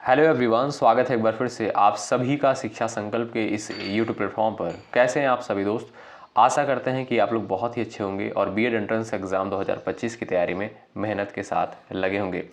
Hello everyone, स्वागत है एक बार फिर से आप सभी का शिक्षा संकल्प के इस यूट्यूब प्लेटफॉर्म पर। कैसे हैं आप सभी दोस्त? आशा करते हैं कि आप लोग बहुत ही अच्छे होंगे और बीएड एंट्रेंस एग्ज़ाम 2025 की तैयारी में मेहनत के साथ लगे होंगे।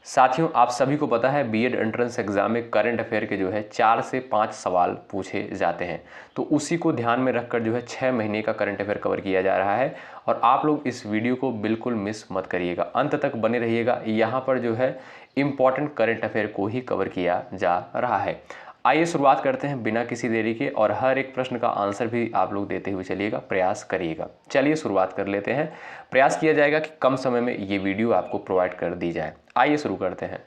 साथियों, आप सभी को पता है बीएड एंट्रेंस एग्जाम में करंट अफेयर के 4 से 5 सवाल पूछे जाते हैं। तो उसी को ध्यान में रखकर 6 महीने का करंट अफेयर कवर किया जा रहा है और आप लोग इस वीडियो को बिल्कुल मिस मत करिएगा, अंत तक बने रहिएगा। यहाँ पर इम्पॉर्टेंट करंट अफेयर को ही कवर किया जा रहा है। आइए शुरुआत करते हैं बिना किसी देरी के, और हर एक प्रश्न का आंसर भी आप लोग देते हुए चलिएगा, प्रयास करिएगा। चलिए शुरुआत कर लेते हैं। प्रयास किया जाएगा कि कम समय में ये वीडियो आपको प्रोवाइड कर दी जाए। आइए शुरू करते हैं।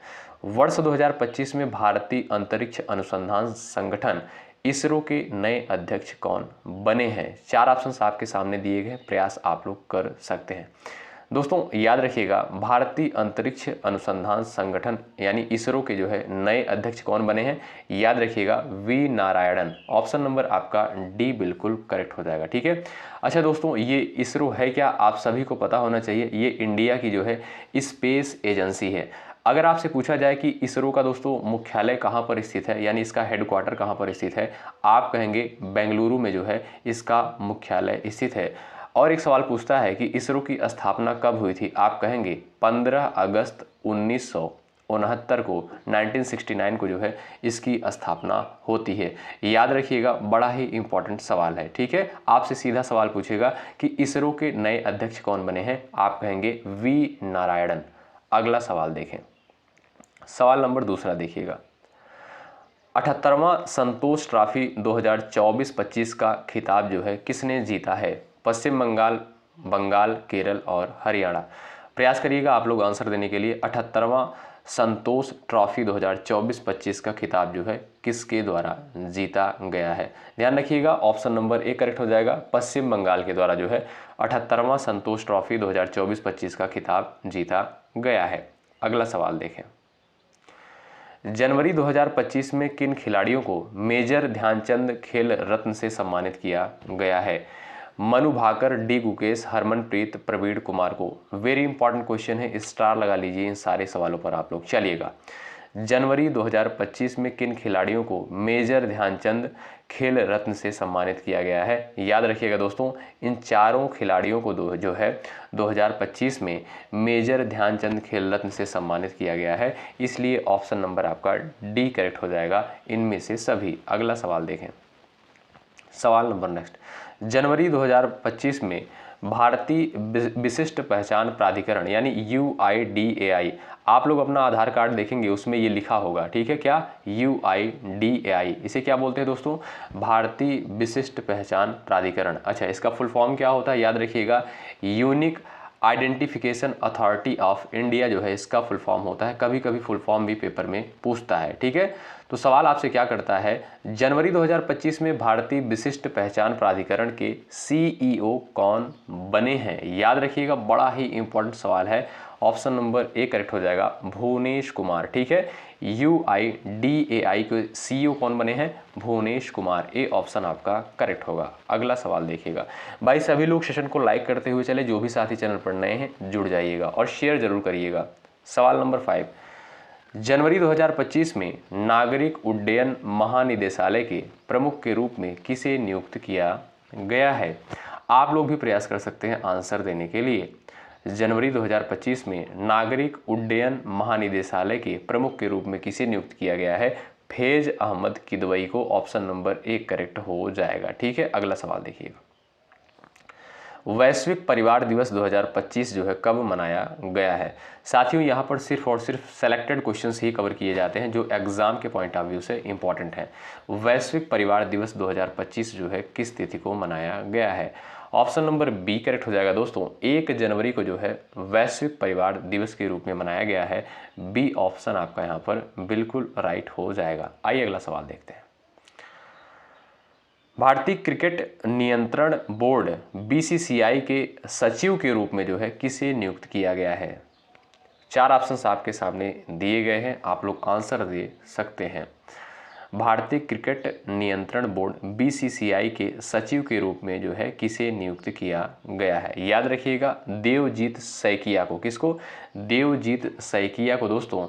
वर्ष 2025 में भारतीय अंतरिक्ष अनुसंधान संगठन इसरो के नए अध्यक्ष कौन बने हैं? 4 ऑप्शन आपके सामने दिए गए, प्रयास आप लोग कर सकते हैं। दोस्तों याद रखिएगा, भारतीय अंतरिक्ष अनुसंधान संगठन यानी इसरो के नए अध्यक्ष कौन बने हैं? याद रखिएगा, वी नारायणन। ऑप्शन नंबर आपका डी बिल्कुल करेक्ट हो जाएगा। ठीक है। अच्छा दोस्तों, ये इसरो है क्या? आप सभी को पता होना चाहिए, ये इंडिया की स्पेस एजेंसी है। अगर आपसे पूछा जाए कि इसरो का दोस्तों मुख्यालय कहाँ पर स्थित है, यानी इसका हेडक्वार्टर कहाँ पर स्थित है, आप कहेंगे बेंगलुरु में इसका मुख्यालय स्थित है। और एक सवाल पूछता है कि इसरो की स्थापना कब हुई थी, आप कहेंगे 15 अगस्त 1969 को, 1969 को इसकी स्थापना होती है। याद रखिएगा, बड़ा ही इंपॉर्टेंट सवाल है। ठीक है। आपसे सीधा सवाल पूछेगा कि इसरो के नए अध्यक्ष कौन बने हैं, आप कहेंगे वी नारायणन। अगला सवाल देखें। सवाल नंबर दूसरा देखिएगा। 78वां संतोष ट्रॉफी 2024-25 का खिताब किसने जीता है? पश्चिम बंगाल, बंगाल, केरल और हरियाणा। प्रयास करिएगा आप लोग आंसर देने के लिए। 78वां संतोष ट्रॉफी 2024-25 का खिताब किसके द्वारा जीता गया है? ध्यान रखिएगा, ऑप्शन नंबर ए करेक्ट हो जाएगा। पश्चिम बंगाल के द्वारा 78वां संतोष ट्रॉफी 2024-25 का खिताब जीता गया है। अगला सवाल देखें। जनवरी 2025 में किन खिलाड़ियों को मेजर ध्यानचंद खेल रत्न से सम्मानित किया गया है? मनु भाकर, डी गुकेश, हरमनप्रीत, प्रवीण कुमार को। वेरी इंपॉर्टेंट क्वेश्चन है, स्टार लगा लीजिए इन सारे सवालों पर आप लोग। चलिएगा, जनवरी 2025 में किन खिलाड़ियों को मेजर ध्यानचंद खेल रत्न से सम्मानित किया गया है? याद रखिएगा दोस्तों, इन चारों खिलाड़ियों को 2025 में मेजर ध्यानचंद खेल रत्न से सम्मानित किया गया है, इसलिए ऑप्शन नंबर आपका डी करेक्ट हो जाएगा, इनमें से सभी। अगला सवाल देखें। सवाल नंबर नेक्स्ट। जनवरी 2025 में भारतीय विशिष्ट पहचान प्राधिकरण यानी UIDAI, आप लोग अपना आधार कार्ड देखेंगे उसमें ये लिखा होगा। ठीक है, क्या? UIDAI, इसे क्या बोलते हैं दोस्तों? भारतीय विशिष्ट पहचान प्राधिकरण। अच्छा, इसका फुल फॉर्म क्या होता है? याद रखिएगा, unique identification authority of India इसका फुल फॉर्म होता है। कभी कभी फुल फॉर्म भी पेपर में पूछता है। ठीक है। तो सवाल आपसे क्या करता है, जनवरी 2025 में भारतीय विशिष्ट पहचान प्राधिकरण के CEO कौन बने हैं? याद रखिएगा, बड़ा ही इंपॉर्टेंट सवाल है। ऑप्शन नंबर ए करेक्ट हो जाएगा, भुवनेश कुमार। ठीक है। UIDAI के CEO कौन बने हैं? भुवनेश कुमार। ए ऑप्शन आपका करेक्ट होगा। अगला सवाल देखिएगा। भाई सभी लोग सेशन को लाइक करते हुए चले, जो भी साथी चैनल पर नए हैं जुड़ जाइएगा और शेयर जरूर करिएगा। सवाल नंबर 5। जनवरी 2025 में नागरिक उड्डयन महानिदेशालय के प्रमुख के रूप में किसे नियुक्त किया गया है? आप लोग भी प्रयास कर सकते हैं आंसर देने के लिए। जनवरी 2025 में नागरिक उड्डयन महानिदेशालय के प्रमुख के रूप में किसे नियुक्त किया गया है? फैज अहमद किदवई को। ऑप्शन नंबर 1 करेक्ट हो जाएगा। ठीक है। अगला सवाल देखिएगा। वैश्विक परिवार दिवस 2025 कब मनाया गया है? साथियों, यहाँ पर सिर्फ और सिर्फ सेलेक्टेड क्वेश्चंस ही कवर किए जाते हैं जो एग्जाम के पॉइंट ऑफ व्यू से इंपॉर्टेंट हैं। वैश्विक परिवार दिवस 2025 किस तिथि को मनाया गया है? ऑप्शन नंबर बी करेक्ट हो जाएगा दोस्तों। 1 जनवरी को वैश्विक परिवार दिवस के रूप में मनाया गया है। बी ऑप्शन आपका यहाँ पर बिल्कुल राइट हो जाएगा। आइए अगला सवाल देखते हैं। भारतीय क्रिकेट नियंत्रण बोर्ड BCCI के सचिव के रूप में किसे नियुक्त किया गया है? 4 ऑप्शंस आपके सामने दिए गए हैं, आप लोग आंसर दे सकते हैं। भारतीय क्रिकेट नियंत्रण बोर्ड बीसीसीआई के सचिव के रूप में जो है किसे नियुक्त किया गया है? याद रखिएगा, देवजीत सैकिया को। किसको? देवजीत सैकिया को दोस्तों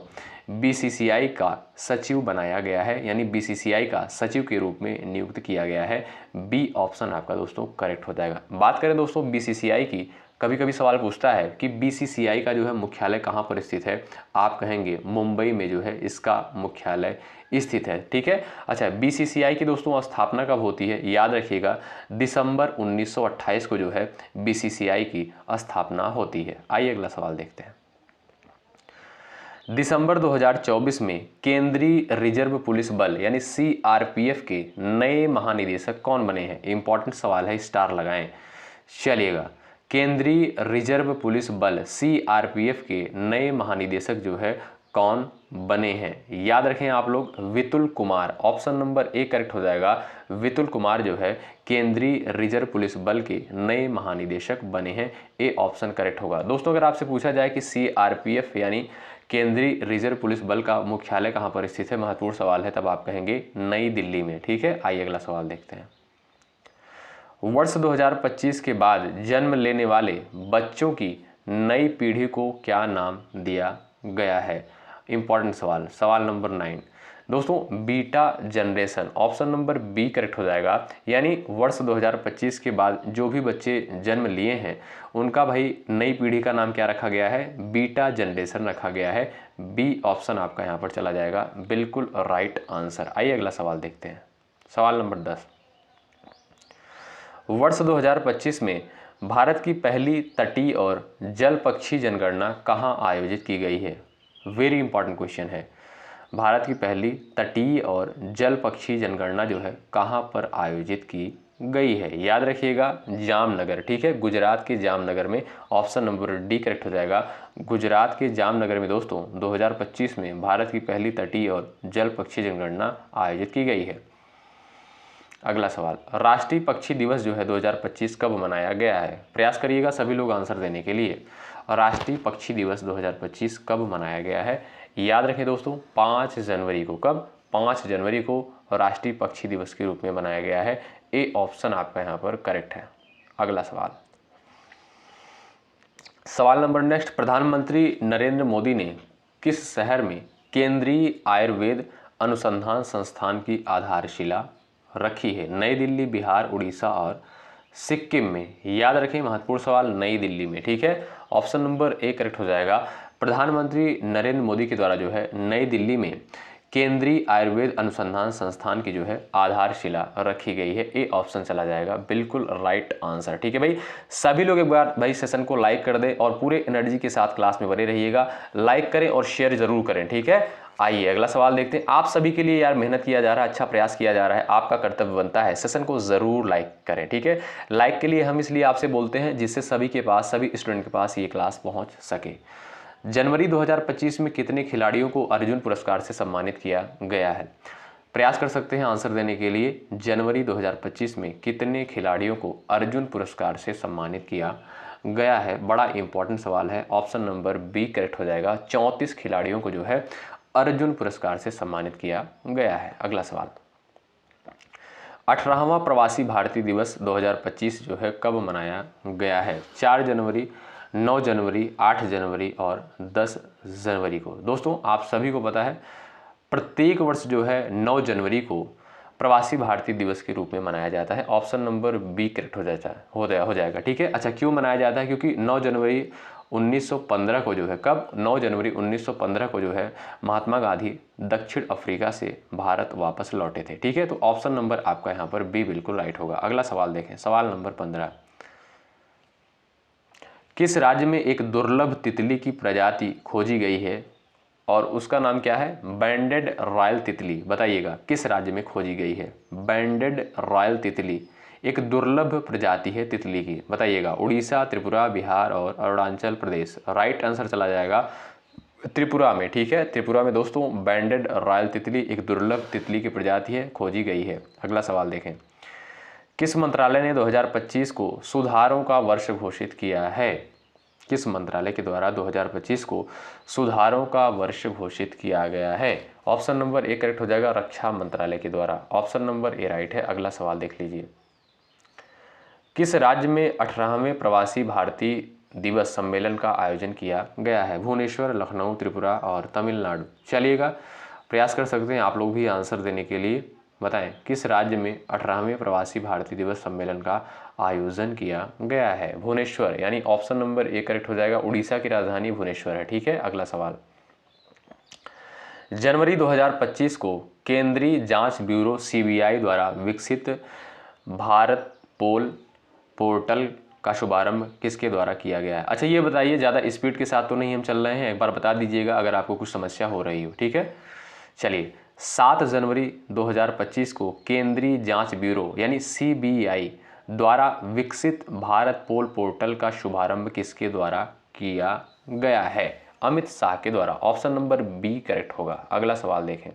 बीसीसीआई का सचिव बनाया गया है, यानी बीसीसीआई का सचिव के रूप में नियुक्त किया गया है। बी ऑप्शन आपका दोस्तों करेक्ट हो जाएगा। बात करें दोस्तों बीसीसीआई की, कभी कभी सवाल पूछता है कि बीसीसीआई का जो है मुख्यालय कहाँ पर स्थित है? आप कहेंगे मुंबई में जो है इसका मुख्यालय स्थित है। ठीक है। अच्छा, बीसीसीआई की दोस्तों स्थापना कब होती है? याद रखिएगा, दिसंबर 1928 को जो है बीसीसीआई की स्थापना होती है। आइए अगला सवाल देखते हैं। दिसंबर 2024 में केंद्रीय रिजर्व पुलिस बल यानी सीआरपीएफ के नए महानिदेशक कौन बने हैं? इंपॉर्टेंट सवाल है, स्टार लगाएं। चलिएगा, केंद्रीय रिजर्व पुलिस बल सीआरपीएफ के नए महानिदेशक जो है कौन बने हैं? याद रखें आप लोग, Vitul Kumar. Option number A correct हो जाएगा। वितुल कुमार जो है केंद्रीय रिजर्व पुलिस बल के नए महानिदेशक बने हैं। ए ऑप्शन करेक्ट होगा। दोस्तों अगर आपसे पूछा जाए कि सीआरपीएफ यानी केंद्रीय रिजर्व पुलिस बल का मुख्यालय कहाँ पर स्थित है, महत्वपूर्ण सवाल है, तब आप कहेंगे नई दिल्ली में। ठीक है। आइए अगला सवाल देखते हैं। वर्ष 2025 के बाद जन्म लेने वाले बच्चों की नई पीढ़ी को क्या नाम दिया गया है? इंपॉर्टेंट सवाल, सवाल नंबर 9 दोस्तों, beta generation. Option number B correct हो जाएगा। यानी वर्ष 2025 के बाद जो भी बच्चे जन्म लिए हैं उनका भाई नई पीढ़ी का नाम क्या रखा गया है? बीटा जनरेशन रखा गया है। बी ऑप्शन आपका यहाँ पर चला जाएगा, बिल्कुल राइट आंसर। आइए अगला सवाल देखते हैं। सवाल नंबर 10, वर्ष 2025 में भारत की पहली तटीय और जल पक्षी जनगणना कहाँ आयोजित की गई है? वेरी इंपॉर्टेंट क्वेश्चन है। भारत की पहली तटीय और जल पक्षी जनगणना जो है कहाँ पर आयोजित की गई है? याद रखिएगा, जामनगर। ठीक है, गुजरात के जामनगर में। ऑप्शन नंबर डी करेक्ट हो जाएगा। गुजरात के जामनगर में दोस्तों 2025 में भारत की पहली तटीय और जल पक्षी जनगणना आयोजित की गई है। अगला सवाल, राष्ट्रीय पक्षी दिवस जो है 2025 कब मनाया गया है? प्रयास करिएगा सभी लोग आंसर देने के लिए। राष्ट्रीय पक्षी दिवस 2025 कब मनाया गया है? याद रखें दोस्तों, 5 जनवरी को। कब? 5 जनवरी को राष्ट्रीय पक्षी दिवस के रूप में मनाया गया है। ए ऑप्शन आपका यहाँ पर करेक्ट है। अगला सवाल, सवाल नंबर नेक्स्ट, प्रधानमंत्री नरेंद्र मोदी ने किस शहर में केंद्रीय आयुर्वेद अनुसंधान संस्थान की आधारशिला रखी है? नई दिल्ली, बिहार, उड़ीसा और सिक्किम में। याद रखें, महत्वपूर्ण सवाल, नई दिल्ली में। ठीक है, ऑप्शन नंबर ए करेक्ट हो जाएगा। प्रधानमंत्री नरेंद्र मोदी के द्वारा जो है नई दिल्ली में केंद्रीय आयुर्वेद अनुसंधान संस्थान की जो है आधारशिला रखी गई है। ए ऑप्शन चला जाएगा, बिल्कुल राइट आंसर। ठीक है भाई, सभी लोग एक बार भाई सेशन को लाइक कर दें और पूरे एनर्जी के साथ क्लास में बने रहिएगा। लाइक करें और शेयर जरूर करें। ठीक है, आइए अगला सवाल देखते हैं। आप सभी के लिए यार मेहनत किया जा रहा है, अच्छा प्रयास किया जा रहा है, आपका कर्तव्य बनता है सेशन को जरूर लाइक करें। ठीक है, लाइक के लिए हम इसलिए आपसे बोलते हैं जिससे सभी के पास, सभी स्टूडेंट के पास ये क्लास पहुंच सके। जनवरी 2025 में कितने खिलाड़ियों को अर्जुन पुरस्कार से सम्मानित किया गया है? प्रयास कर सकते हैं आंसर देने के लिए। जनवरी 2025 में कितने खिलाड़ियों को अर्जुन पुरस्कार से सम्मानित किया गया है? बड़ा इंपॉर्टेंट सवाल है। ऑप्शन नंबर बी करेक्ट हो जाएगा। 34 खिलाड़ियों को जो है अर्जुन पुरस्कार से सम्मानित किया गया है। अगला सवाल, 18वां प्रवासी भारतीय दिवस 2025 जो है कब मनाया गया है? 4 जनवरी, 9 जनवरी, 8 जनवरी और 10 जनवरी को। दोस्तों आप सभी को पता है प्रत्येक वर्ष जो है 9 जनवरी को प्रवासी भारतीय दिवस के रूप में मनाया जाता है। ऑप्शन नंबर बी करेक्ट हो जाएगा। ठीक है, अच्छा क्यों मनाया जाता है? क्योंकि 9 जनवरी 1915 को जो है, कब? 9 जनवरी 1915 को जो है महात्मा गांधी दक्षिण अफ्रीका से भारत वापस लौटे थे। ठीक है, तो ऑप्शन नंबर आपका यहाँ पर बी बिल्कुल राइट होगा। अगला सवाल देखें, सवाल नंबर 15, किस राज्य में एक दुर्लभ तितली की प्रजाति खोजी गई है और उसका नाम क्या है? बैंडेड रॉयल तितली। बताइएगा किस राज्य में खोजी गई है? बैंडेड रॉयल तितली एक दुर्लभ प्रजाति है तितली की। बताइएगा, उड़ीसा, त्रिपुरा, बिहार और अरुणाचल प्रदेश। राइट आंसर चला जाएगा त्रिपुरा में। ठीक है, त्रिपुरा में दोस्तों बैंडेड रॉयल तितली एक दुर्लभ तितली की प्रजाति है, खोजी गई है। अगला सवाल देखें, किस मंत्रालय ने 2025 को सुधारों का वर्ष घोषित किया है? किस मंत्रालय के द्वारा 2025 को सुधारों का वर्ष घोषित किया गया है? ऑप्शन नंबर ए करेक्ट हो जाएगा, रक्षा मंत्रालय के द्वारा। ऑप्शन नंबर ए राइट है। अगला सवाल देख लीजिए, किस राज्य में 18वें प्रवासी भारतीय दिवस सम्मेलन का आयोजन किया गया है? भुवनेश्वर, लखनऊ, त्रिपुरा और तमिलनाडु। चलिएगा, प्रयास कर सकते हैं आप लोग भी आंसर देने के लिए। बताएं किस राज्य में 18वें प्रवासी भारतीय दिवस सम्मेलन का आयोजन किया गया है? भुवनेश्वर, यानी ऑप्शन नंबर ए करेक्ट हो जाएगा। उड़ीसा की राजधानी भुवनेश्वर है। ठीक है, अगला सवाल, जनवरी 2025 को केंद्रीय जांच ब्यूरो सीबीआई द्वारा विकसित भारत पोल पोर्टल का शुभारंभ किसके द्वारा किया गया है? अच्छा ये बताइए, ज़्यादा स्पीड के साथ तो नहीं हम चल रहे हैं, एक बार बता दीजिएगा अगर आपको कुछ समस्या हो रही हो। ठीक है, चलिए, 7 जनवरी 2025 को केंद्रीय जांच ब्यूरो यानी सीबीआई द्वारा विकसित भारत पोल पोर्टल का शुभारंभ किसके द्वारा किया गया है? अमित शाह के द्वारा। ऑप्शन नंबर बी करेक्ट होगा। अगला सवाल देखें,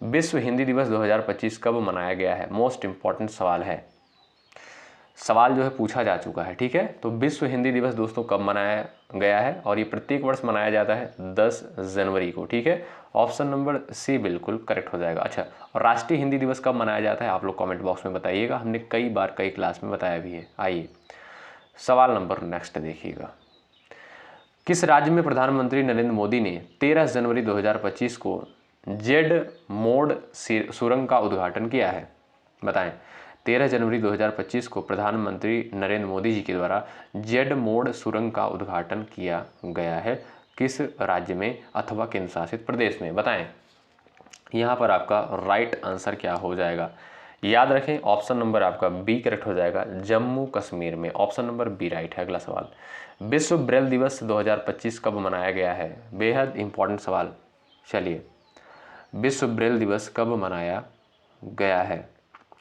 विश्व हिंदी दिवस 2025 कब मनाया गया है? मोस्ट इंपॉर्टेंट सवाल है, सवाल जो है पूछा जा चुका है। ठीक है, तो विश्व हिंदी दिवस दोस्तों कब मनाया गया है? और ये प्रत्येक वर्ष मनाया जाता है 10 जनवरी को। ठीक है, ऑप्शन नंबर सी बिल्कुल करेक्ट हो जाएगा। अच्छा, और राष्ट्रीय हिंदी दिवस कब मनाया जाता है? आप लोग कमेंट बॉक्स में बताइएगा, हमने कई बार कई क्लास में बताया भी है। आइए सवाल नंबर नेक्स्ट देखिएगा, किस राज्य में प्रधानमंत्री नरेंद्र मोदी ने 13 जनवरी 2025 को जेड मोड सुरंग का उद्घाटन किया है? बताएं, 13 जनवरी 2025 को प्रधानमंत्री नरेंद्र मोदी जी के द्वारा जेड मोड सुरंग का उद्घाटन किया गया है, किस राज्य में अथवा केंद्र शासित प्रदेश में? बताएं, यहाँ पर आपका राइट आंसर क्या हो जाएगा? याद रखें, ऑप्शन नंबर आपका बी करेक्ट हो जाएगा, जम्मू कश्मीर में। ऑप्शन नंबर बी राइट है। अगला सवाल, विश्व ब्रेल दिवस 2025 कब मनाया गया है? बेहद इंपॉर्टेंट सवाल। चलिए, विश्व ब्रेल दिवस कब मनाया गया है?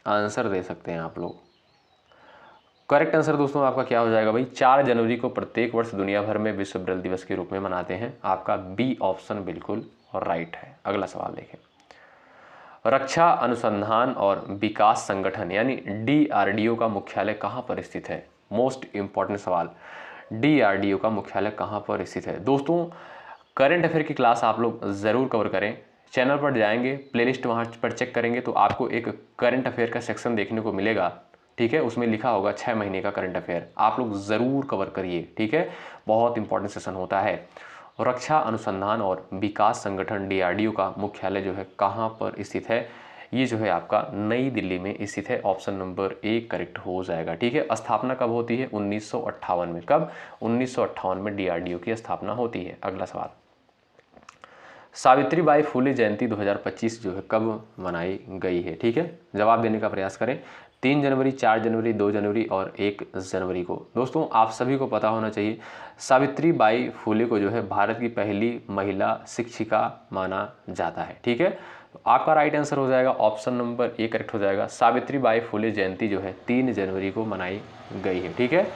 आंसर दे सकते हैं आप लोग। करेक्ट आंसर दोस्तों आपका क्या हो जाएगा भाई? 4 जनवरी को प्रत्येक वर्ष दुनिया भर में विश्व ब्रेल दिवस के रूप में मनाते हैं। आपका बी ऑप्शन बिल्कुल राइट है। अगला सवाल देखें, रक्षा अनुसंधान और विकास संगठन यानी डीआरडीओ का मुख्यालय कहाँ पर स्थित है? मोस्ट इंपॉर्टेंट सवाल, डीआरडीओ का मुख्यालय कहाँ पर स्थित है? दोस्तों करंट अफेयर की क्लास आप लोग ज़रूर कवर करें, चैनल पर जाएंगे, प्लेलिस्ट वहाँ पर चेक करेंगे तो आपको एक करंट अफेयर का सेक्शन देखने को मिलेगा। ठीक है, उसमें लिखा होगा 6 महीने का करंट अफेयर, आप लोग ज़रूर कवर करिए। ठीक है, बहुत इंपॉर्टेंट सेशन होता है। रक्षा अनुसंधान और विकास संगठन डीआरडीओ का मुख्यालय जो है कहाँ पर स्थित है? ये जो है आपका नई दिल्ली में स्थित है। ऑप्शन नंबर ए करेक्ट हो जाएगा। ठीक है, स्थापना कब होती है? 1958 में। कब? 1958 में डीआरडीओ की स्थापना होती है। अगला सवाल, सावित्रीबाई फुले जयंती 2025 जो है कब मनाई गई है? ठीक है, जवाब देने का प्रयास करें। 3 जनवरी, 4 जनवरी, 2 जनवरी और 1 जनवरी को। दोस्तों आप सभी को पता होना चाहिए, सावित्रीबाई फुले को जो है भारत की पहली महिला शिक्षिका माना जाता है। ठीक है, तो आपका राइट आंसर हो जाएगा, ऑप्शन नंबर ए करेक्ट हो जाएगा। सावित्रीबाई फुले जयंती जो है 3 जनवरी को मनाई गई है। ठीक है,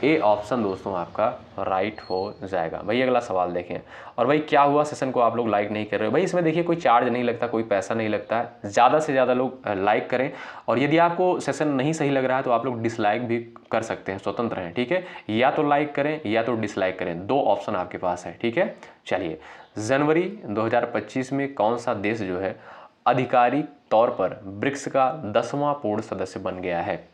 ए ऑप्शन दोस्तों आपका राइट हो जाएगा। भाई अगला सवाल देखें, और भाई क्या हुआ सेशन को आप लोग लाइक नहीं कर रहे हो? भाई इसमें देखिए कोई चार्ज नहीं लगता, कोई पैसा नहीं लगता है, ज़्यादा से ज़्यादा लोग लाइक करें। और यदि आपको सेशन नहीं सही लग रहा है तो आप लोग डिसलाइक भी कर सकते हैं, स्वतंत्र हैं। ठीक है, या तो लाइक करें या तो डिसलाइक करें, 2 ऑप्शन आपके पास है। ठीक है, चलिए, जनवरी 2025 में कौन सा देश जो है आधिकारिक तौर पर ब्रिक्स का 10वां पूर्ण सदस्य बन गया है?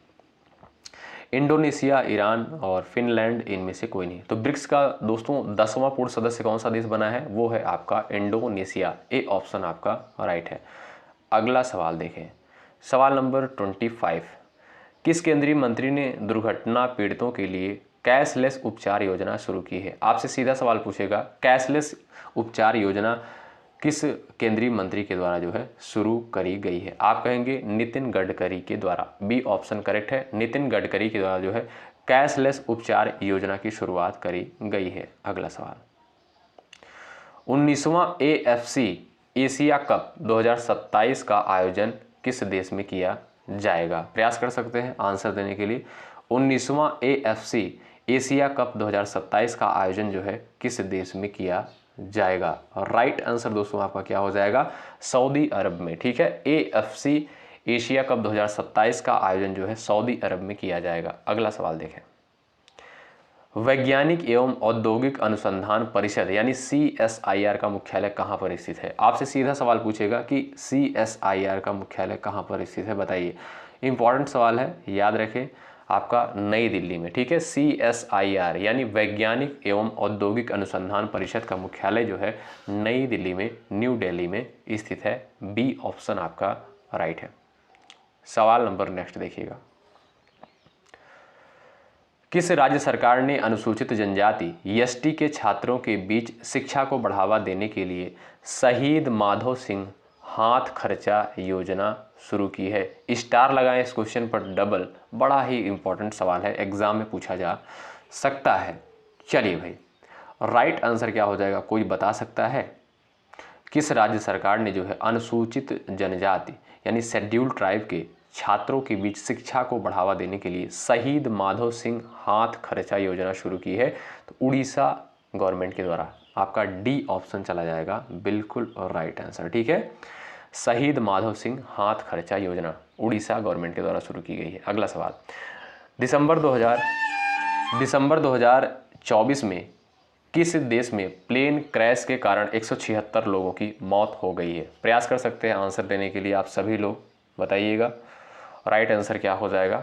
इंडोनेशिया, ईरान और फिनलैंड, इनमें से कोई नहीं। तो ब्रिक्स का दोस्तों 10वां पूर्ण सदस्य कौन सा देश बना है? वो है आपका इंडोनेशिया। ए ऑप्शन आपका राइट है। अगला सवाल देखें, सवाल नंबर 25, किस केंद्रीय मंत्री ने दुर्घटना पीड़ितों के लिए कैशलेस उपचार योजना शुरू की है? आपसे सीधा सवाल पूछेगा, कैशलेस उपचार योजना किस केंद्रीय मंत्री के द्वारा जो है शुरू करी गई है? आप कहेंगे नितिन गडकरी के द्वारा। बी ऑप्शन करेक्ट है, नितिन गडकरी के द्वारा जो है कैशलेस उपचार योजना की शुरुआत करी गई है। अगला सवाल, 19वां AFC एशिया कप 2027 का आयोजन किस देश में किया जाएगा? प्रयास कर सकते हैं आंसर देने के लिए। 19वां AFC एशिया कप 2027 का आयोजन जो है किस देश में किया जाएगा? राइट आंसर दोस्तों आपका क्या हो जाएगा? सऊदी अरब में। ठीक है, AFC एशिया कप 2027 का आयोजन जो है सऊदी अरब में किया जाएगा। अगला सवाल देखें, वैज्ञानिक एवं औद्योगिक अनुसंधान परिषद यानी CSIR का मुख्यालय कहाँ पर स्थित है? आपसे सीधा सवाल पूछेगा कि CSIR का मुख्यालय कहाँ पर स्थित है, बताइए। इंपॉर्टेंट सवाल है, याद रखें, आपका नई दिल्ली में, ठीक है। CSIR यानी वैज्ञानिक एवं औद्योगिक अनुसंधान परिषद का मुख्यालय जो है नई दिल्ली में, न्यू दिल्ली में स्थित है। बी ऑप्शन आपका राइट है। सवाल नंबर नेक्स्ट देखिएगा। किस राज्य सरकार ने अनुसूचित जनजाति ST के छात्रों के बीच शिक्षा को बढ़ावा देने के लिए शहीद माधव सिंह हाथ खर्चा योजना शुरू की है? स्टार लगाएं इस क्वेश्चन पर डबल, बड़ा ही इंपॉर्टेंट सवाल है, एग्जाम में पूछा जा सकता है। चलिए भाई, राइट आंसर क्या हो जाएगा, कोई बता सकता है? किस राज्य सरकार ने जो है अनुसूचित जनजाति यानी शेड्यूल्ड ट्राइब के छात्रों के बीच शिक्षा को बढ़ावा देने के लिए शहीद माधव सिंह हाथ खर्चा योजना शुरू की है? तो उड़ीसा गवर्नमेंट के द्वारा। आपका डी ऑप्शन चला जाएगा बिल्कुल राइट आंसर, ठीक है। शहीद माधव सिंह हाथ खर्चा योजना उड़ीसा गवर्नमेंट के द्वारा शुरू की गई है। अगला सवाल, दिसंबर 2024 में किस देश में प्लेन क्रैश के कारण 176 लोगों की मौत हो गई है? प्रयास कर सकते हैं आंसर देने के लिए आप सभी लोग, बताइएगा राइट आंसर क्या हो जाएगा।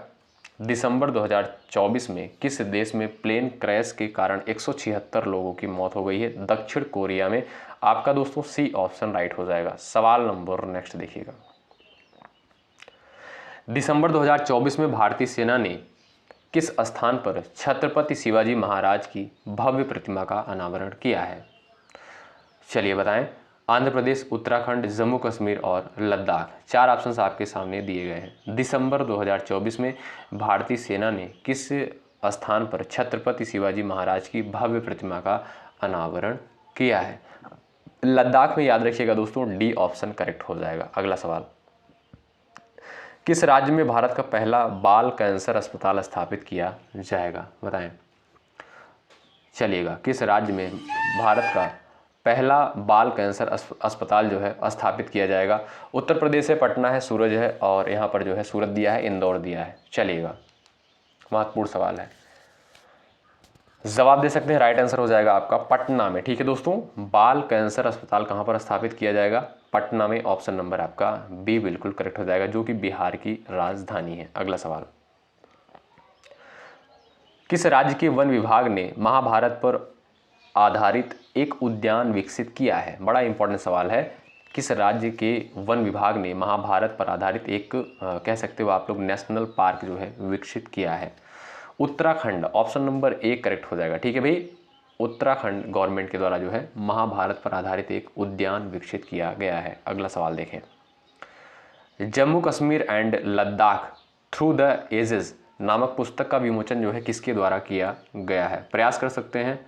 दिसंबर 2024 में किस देश में प्लेन क्रैश के कारण 176 लोगों की मौत हो गई है? दक्षिण कोरिया में। आपका दोस्तों सी ऑप्शन राइट हो जाएगा। सवाल नंबर नेक्स्ट देखिएगा। दिसंबर 2024 में भारतीय सेना ने किस स्थान पर छत्रपति शिवाजी महाराज की भव्य प्रतिमा का अनावरण किया है? चलिए बताएं। आंध्र प्रदेश, उत्तराखंड, जम्मू कश्मीर और लद्दाख। 4 ऑप्शंस आपके सामने दिए गए हैं। दिसंबर 2024 में भारतीय सेना ने किस स्थान पर छत्रपति शिवाजी महाराज की भव्य प्रतिमा का अनावरण किया है? लद्दाख में। याद रखिएगा दोस्तों, डी ऑप्शन करेक्ट हो जाएगा। अगला सवाल, किस राज्य में भारत का पहला बाल कैंसर अस्पताल स्थापित किया जाएगा? बताएं। चलिएगा, किस राज्य में भारत का पहला बाल कैंसर अस्पताल जो है स्थापित किया जाएगा? उत्तर प्रदेश है, पटना है, सूरज है, और यहाँ पर जो है सूरत दिया है, इंदौर दिया है। चलिएगा, महत्वपूर्ण सवाल है, जवाब दे सकते हैं। राइट आंसर हो जाएगा आपका पटना में, ठीक है दोस्तों। बाल कैंसर अस्पताल कहाँ पर स्थापित किया जाएगा? पटना में। ऑप्शन नंबर आपका बी बिल्कुल करेक्ट हो जाएगा, जो कि बिहार की राजधानी है। अगला सवाल, किस राज्य के वन विभाग ने महाभारत पर आधारित एक उद्यान विकसित किया है? बड़ा इंपॉर्टेंट सवाल है। किस राज्य के वन विभाग ने महाभारत पर आधारित एक कह सकते हो आप लोग नेशनल पार्क जो है विकसित किया है? Uttarakhand. Option number A correct हो जाएगा, ठीक है भाई। उत्तराखंड गवर्नमेंट के द्वारा जो है महाभारत पर आधारित एक उद्यान विकसित किया गया है। अगला सवाल देखें। Jammu Kashmir and Ladakh through the ages नामक पुस्तक का विमोचन जो है किसके द्वारा किया गया है? प्रयास कर सकते हैं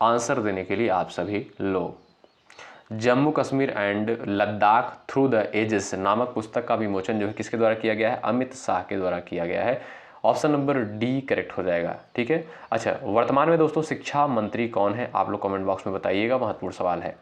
आंसर देने के लिए आप सभी लोग। Jammu Kashmir and Ladakh through the ages नामक पुस्तक का विमोचन जो है किसके द्वारा किया गया है? अमित शाह के द्वारा किया गया है। ऑप्शन नंबर डी करेक्ट हो जाएगा, ठीक है। अच्छा, वर्तमान में दोस्तों शिक्षा मंत्री कौन है? आप लोग कमेंट बॉक्स में बताइएगा, महत्वपूर्ण सवाल है।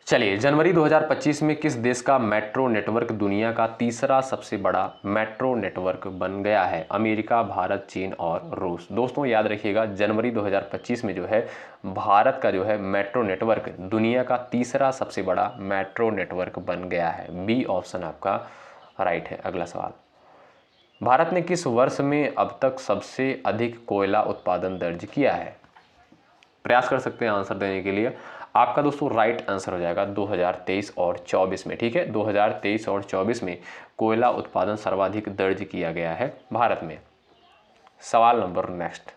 चलिए, जनवरी 2025 में किस देश का मेट्रो नेटवर्क दुनिया का तीसरा सबसे बड़ा मेट्रो नेटवर्क बन गया है? अमेरिका, भारत, चीन और रूस। दोस्तों याद रखिएगा, जनवरी 2025 में जो है भारत का जो है मेट्रो नेटवर्क दुनिया का तीसरा सबसे बड़ा मेट्रो नेटवर्क बन गया है। बी ऑप्शन आपका राइट है। अगला सवाल, भारत ने किस वर्ष में अब तक सबसे अधिक कोयला उत्पादन दर्ज किया है? प्रयास कर सकते हैं आंसर देने के लिए। आपका दोस्तों राइट आंसर हो जाएगा 2023 और 24 में, ठीक है। 2023 और 24 में कोयला उत्पादन सर्वाधिक दर्ज किया गया है भारत में। सवाल नंबर नेक्स्ट,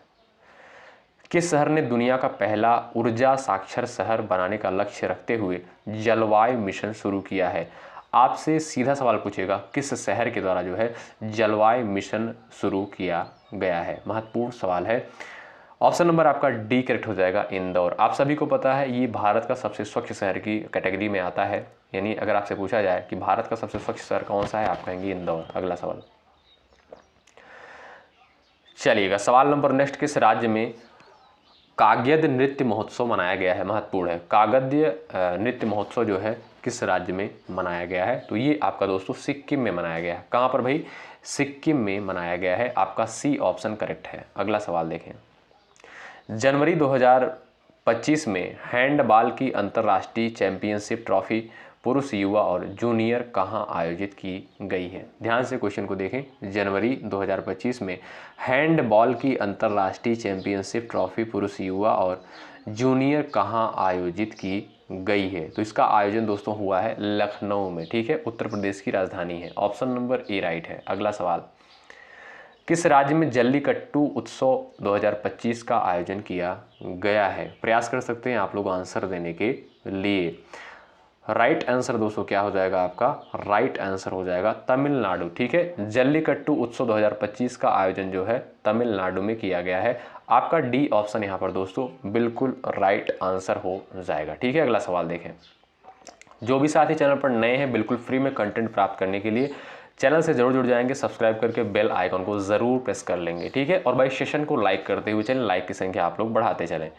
किस शहर ने दुनिया का पहला ऊर्जा साक्षर शहर बनाने का लक्ष्य रखते हुए जलवायु मिशन शुरू किया है? आपसे सीधा सवाल पूछेगा, किस शहर के द्वारा जो है जलवायु मिशन शुरू किया गया है? महत्वपूर्ण सवाल है। ऑप्शन नंबर आपका डी करेक्ट हो जाएगा, इंदौर। आप सभी को पता है ये भारत का सबसे स्वच्छ शहर की कैटेगरी में आता है, यानी अगर आपसे पूछा जाए कि भारत का सबसे स्वच्छ शहर कौन सा है, आप कहेंगे इंदौर। अगला सवाल, चलिएगा, सवाल नंबर नेक्स्ट, किस राज्य में कागद नृत्य महोत्सव मनाया गया है? महत्वपूर्ण है। कागद नृत्य महोत्सव जो है किस राज्य में मनाया गया है? तो ये आपका दोस्तों सिक्किम में मनाया गया है। कहाँ पर भाई? सिक्किम में मनाया गया है। आपका सी ऑप्शन करेक्ट है। अगला सवाल देखें। जनवरी 2025 में हैंडबॉल की अंतर्राष्ट्रीय चैंपियनशिप ट्रॉफी पुरुष, युवा और जूनियर कहाँ आयोजित की गई है? ध्यान से क्वेश्चन को देखें। जनवरी 2025 में हैंडबॉल की अंतर्राष्ट्रीय चैंपियनशिप ट्रॉफी पुरुष, युवा और जूनियर कहाँ आयोजित की गई है? तो इसका आयोजन दोस्तों हुआ है लखनऊ में। ठीक है, उत्तर प्रदेश की राजधानी है। ऑप्शन नंबर ए राइट है। अगला सवाल, किस राज्य में जल्लीकट्टू उत्सव 2025 का आयोजन किया गया है? प्रयास कर सकते हैं आप लोग आंसर देने के लिए। राइट आंसर दोस्तों क्या हो जाएगा आपका? राइट आंसर हो जाएगा तमिलनाडु। ठीक है, जल्लीकट्टू उत्सव 2025 का आयोजन जो है तमिलनाडु में किया गया है। आपका डी ऑप्शन यहाँ पर दोस्तों बिल्कुल राइट आंसर हो जाएगा। ठीक है, अगला सवाल देखें। जो भी साथी चैनल पर नए हैं, बिल्कुल फ्री में कंटेंट प्राप्त करने के लिए चैनल से जरूर जुड़ जाएंगे, सब्सक्राइब करके बेल आइकन को जरूर प्रेस कर लेंगे। ठीक है, और भाई सेशन को लाइक करते हुए चलें, लाइक की संख्या आप लोग बढ़ाते चलें।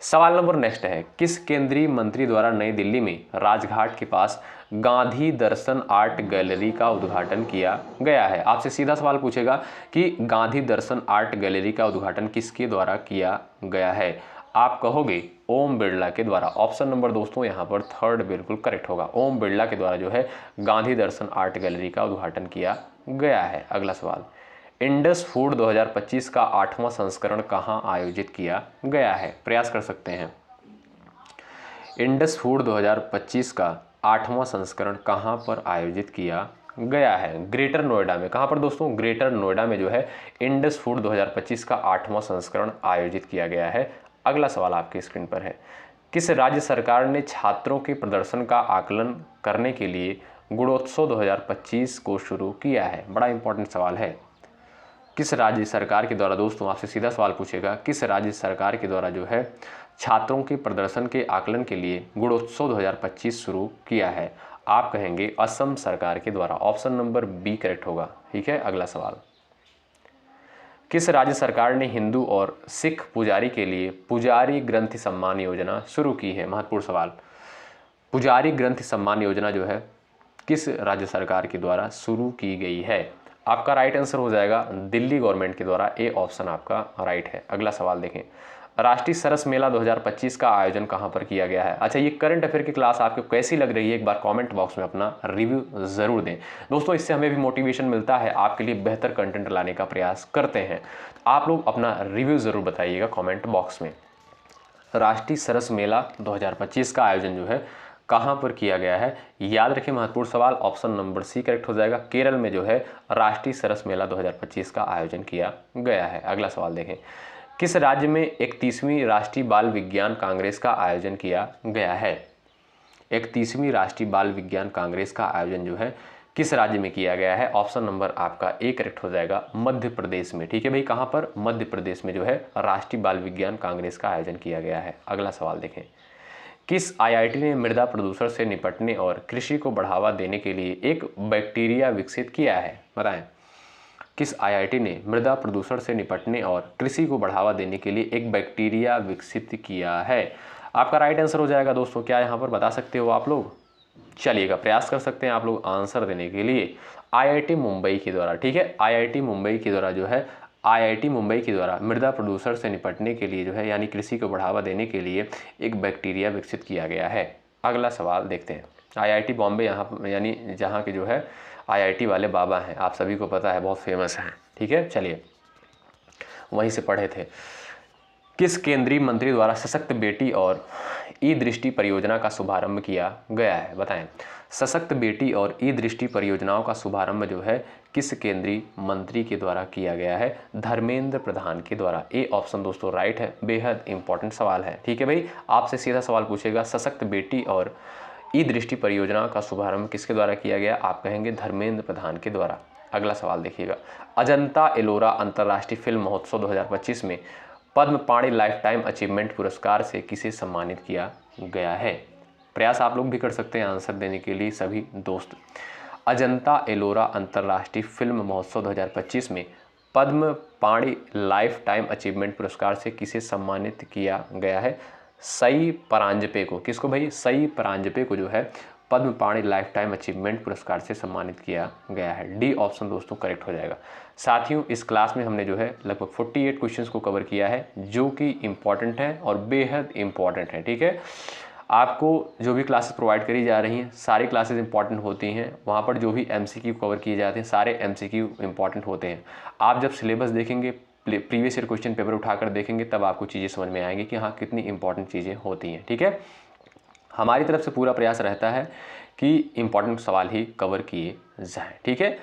सवाल नंबर नेक्स्ट है, किस केंद्रीय मंत्री द्वारा नई दिल्ली में राजघाट के पास गांधी दर्शन आर्ट गैलरी का उद्घाटन किया गया है? आपसे सीधा सवाल पूछेगा कि गांधी दर्शन आर्ट गैलरी का उद्घाटन किसके द्वारा किया गया है? आप कहोगे ओम बिरला के द्वारा। ऑप्शन नंबर दोस्तों यहाँ पर थर्ड बिल्कुल करेक्ट होगा। ओम बिरला के द्वारा जो है गांधी दर्शन आर्ट गैलरी का उद्घाटन किया गया है। अगला सवाल, इंडस फूड 2025 का 8वां संस्करण कहाँ आयोजित किया गया है? प्रयास कर सकते हैं। इंडस फूड 2025 का 8वां संस्करण कहाँ पर आयोजित किया गया है? ग्रेटर नोएडा में। कहाँ पर दोस्तों? ग्रेटर नोएडा में जो है इंडस फूड 2025 का 8वां संस्करण आयोजित किया गया है। अगला सवाल आपकी स्क्रीन पर है, किस राज्य सरकार ने छात्रों के प्रदर्शन का आकलन करने के लिए गुणोत्सव 2025 को शुरू किया है? बड़ा इंपॉर्टेंट सवाल है। किस राज्य सरकार के द्वारा, दोस्तों आपसे सीधा सवाल पूछेगा, किस राज्य सरकार के द्वारा जो है छात्रों के प्रदर्शन के आकलन के लिए गुणोत्सव 2025 शुरू किया है? आप कहेंगे असम सरकार के द्वारा। ऑप्शन नंबर बी करेक्ट होगा। ठीक है, अगला सवाल, किस राज्य सरकार ने हिंदू और सिख पुजारी के लिए पुजारी ग्रंथि सम्मान योजना शुरू की है? महत्वपूर्ण सवाल। पुजारी ग्रंथि सम्मान योजना जो है किस राज्य सरकार के द्वारा शुरू की गई है? आपका राइट आंसर हो जाएगा दिल्ली गवर्नमेंट के द्वारा। ए ऑप्शन आपका राइट है। अगला सवाल देखें, राष्ट्रीय सरस मेला 2025 का आयोजन कहां पर किया गया है? अच्छा, ये करंट अफेयर की क्लास आपको कैसी लग रही है, एक बार कमेंट बॉक्स में अपना रिव्यू जरूर दें दोस्तों। इससे हमें भी मोटिवेशन मिलता है, आपके लिए बेहतर कंटेंट लाने का प्रयास करते हैं। आप लोग अपना रिव्यू जरूर बताइएगा कमेंट बॉक्स में। राष्ट्रीय सरस मेला 2025 का आयोजन जो है कहाँ पर किया गया है? याद रखें, महत्वपूर्ण सवाल। ऑप्शन नंबर सी करेक्ट हो जाएगा। केरल में जो है राष्ट्रीय सरस मेला 2025 का आयोजन किया गया है। अगला सवाल देखें, किस राज्य में 31वीं राष्ट्रीय बाल विज्ञान कांग्रेस का आयोजन किया गया है? 31वीं राष्ट्रीय बाल विज्ञान कांग्रेस का आयोजन जो है किस राज्य में किया गया है? ऑप्शन नंबर आपका ए करेक्ट हो जाएगा, मध्य प्रदेश में। ठीक है भाई, कहाँ पर? मध्य प्रदेश में जो है राष्ट्रीय बाल विज्ञान कांग्रेस का आयोजन किया गया है। अगला सवाल देखें, किस आईआईटी ने मृदा प्रदूषण से निपटने और कृषि को बढ़ावा देने के लिए एक बैक्टीरिया विकसित किया है? बताएं, किस आईआईटी ने मृदा प्रदूषण से निपटने और कृषि को बढ़ावा देने के लिए एक बैक्टीरिया विकसित किया है? आपका राइट आंसर हो जाएगा दोस्तों, क्या यहाँ पर बता सकते हो आप लोग? चलिएगा, प्रयास कर सकते हैं आप लोग आंसर देने के लिए। आईआईटी मुंबई के द्वारा। ठीक है, आईआईटी मुंबई के द्वारा जो है आईआईटी मुंबई के द्वारा मृदा प्रदूषण से निपटने के लिए जो है यानी कृषि को बढ़ावा देने के लिए एक बैक्टीरिया विकसित किया गया है। अगला सवाल देखते हैं। आईआईटी बॉम्बे यहाँ यानी जहाँ के जो है आईआईटी वाले बाबा हैं, आप सभी को पता है, बहुत फेमस हैं। ठीक है, चलिए वहीं से पढ़े थे। किस केंद्रीय मंत्री द्वारा सशक्त बेटी और ई दृष्टि परियोजना का शुभारंभ किया गया है? बताएं, सशक्त बेटी और ई दृष्टि परियोजनाओं का शुभारंभ जो है किस केंद्रीय मंत्री के द्वारा किया गया है? धर्मेंद्र प्रधान के द्वारा। ए ऑप्शन दोस्तों राइट है। बेहद इंपॉर्टेंट सवाल है। ठीक है भाई, आपसे सीधा सवाल पूछेगा, सशक्त बेटी और ई दृष्टि परियोजना का शुभारंभ किसके द्वारा किया गया? आप कहेंगे धर्मेंद्र प्रधान के द्वारा। अगला सवाल देखिएगा, अजंता एलोरा अंतर्राष्ट्रीय फिल्म महोत्सव 2025 में पद्म पाणि लाइफ टाइम अचीवमेंट पुरस्कार से किसे सम्मानित किया गया है? प्रयास आप लोग भी कर सकते हैं आंसर देने के लिए सभी दोस्त। अजंता एलोरा अंतर्राष्ट्रीय फिल्म महोत्सव 2025 में पद्म पाणि लाइफ टाइम अचीवमेंट पुरस्कार से किसे सम्मानित किया गया है? सई परांजपे को। किसको भाई? सई परांजपे को जो है पद्म पाणि लाइफ टाइम अचीवमेंट पुरस्कार से सम्मानित किया गया है। डी ऑप्शन दोस्तों करेक्ट हो जाएगा। साथियों, इस क्लास में हमने जो है लगभग 48 क्वेश्चंस को कवर किया है जो कि इम्पॉर्टेंट है और बेहद इम्पॉर्टेंट है। ठीक है, आपको जो भी क्लासेस प्रोवाइड करी जा रही हैं सारी क्लासेस इंपॉर्टेंट होती हैं। वहाँ पर जो भी एमसीक्यू कवर किए जाते हैं सारे एमसीक्यू इंपॉर्टेंट होते हैं। आप जब सिलेबस देखेंगे, प्रीवियस ईयर क्वेश्चन पेपर उठाकर देखेंगे, तब आपको चीज़ें समझ में आएंगी कि हाँ कितनी इंपॉर्टेंट चीज़ें होती हैं। ठीक है, हमारी तरफ से पूरा प्रयास रहता है कि इंपॉर्टेंट सवाल ही कवर किए जाएं। ठीक है,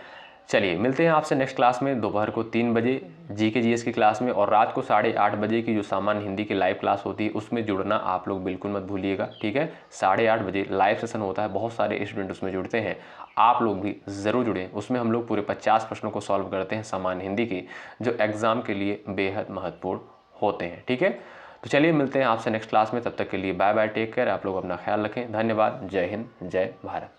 चलिए मिलते हैं आपसे नेक्स्ट क्लास में दोपहर को 3 बजे जीके जीएस की क्लास में, और रात को 8:30 बजे की जो सामान्य हिंदी की लाइव क्लास होती है उसमें जुड़ना आप लोग बिल्कुल मत भूलिएगा। ठीक है, 8:30 बजे लाइव सेशन होता है, बहुत सारे स्टूडेंट उसमें जुड़ते हैं, आप लोग भी ज़रूर जुड़ें। उसमें हम लोग पूरे 50 प्रश्नों को सॉल्व करते हैं सामान्य हिंदी की, जो एग्ज़ाम के लिए बेहद महत्वपूर्ण होते हैं। ठीक है, तो चलिए मिलते हैं आपसे नेक्स्ट क्लास में, तब तक के लिए बाय बाय, टेक केयर, आप लोग अपना ख्याल रखें। धन्यवाद, जय हिंद, जय भारत।